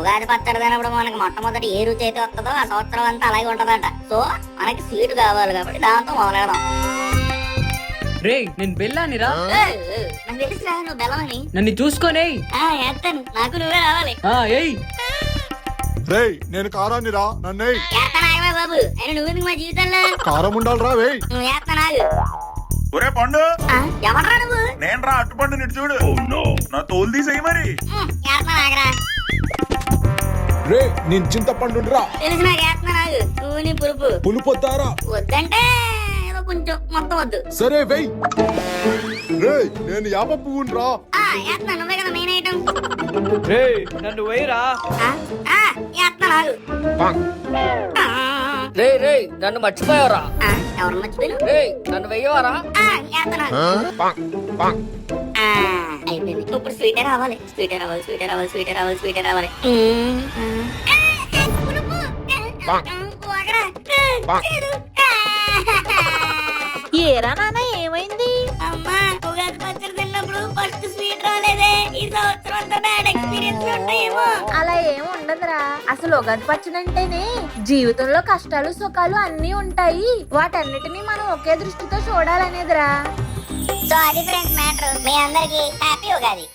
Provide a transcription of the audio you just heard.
ఉగాది పచ్చడి తినప్పుడు మనకి మొట్టమొదటి ఏ రుచి అయితే వస్తుందో ఆ సంవత్సరం అంతా అలాగే ఉంటదంట. సో మనకి స్వీట్ కావాలి కాబట్టి దాంతో మొదలెడదాం. రేయ్ నేను బెల్లానిరా. నాకు తెలుసురా నువ్వు బెల్లమని. నన్ను చూసుకొని వేస్తాను, నాకు నువ్వే రావాలి. ఏయ్ రేయ్ నేను కారాన్నిరా నన్నే వేస్తాను బాబు. అయినా నువ్వెందుకు మా జీవితంలో కారం ఉండాలిరా వేయ్. నువ్వు వేస్తాను. ఒరే పండు, ఎవడరా నువ్వు? నేను రా అట్టుపండు నిటు చూడు. నా తోలు తీసేయి మరి. వేస్తాను. రే నేను చింతపండురా. తెలుసు నాకు వేస్తున్నాను. నువ్వు నీ పులుపు పులుపొద్దారా? వద్దంటే ఏదో కొంచెం మొత్తం వద్దు. సరే వెయ్. రే నేను యాప పువ్వురా. వేస్తున్నాను, నువ్వే కదా మెయిన్ ఐటమ్. రేయ్ నన్ను వేయరా. వేస్తున్నాను. రేయ్ రేయ్ నన్ను మర్చిపోయావరా. ఎవరు మర్చిపోయిన? రేయ్ నన్ను వెయ్యవారా. అయిపోయింది. ఇప్పుడు స్వీటే రావాలి, స్వీటే రావాలి, స్వీటే రావాలి, స్వీటే రావాలి, స్వీటే రావాలి. ఏరా నాన్న ఏమైంది? అమ్మా ఉగాది పచ్చడి తిన్నప్పుడు ఫస్ట్ స్వీట్ రాలేదే. ఈ సంవత్సరం అంతా బ్యాడ్ ఎక్స్పీరియన్స్ ఉంటాయేమో. అలా ఏం ఉండదురా. అసలు ఉగాది పచ్చడి అంటేనే జీవితంలో కష్టాలు సుఖాలు అన్ని ఉంటాయి. వాటన్నిటిని మనం ఒకే దృష్టితో చూడాలనేదిరా. సో అది ఫ్రెండ్స్ మ్యాటర్. మీ అందరికి హ్యాపీ ఉగాది.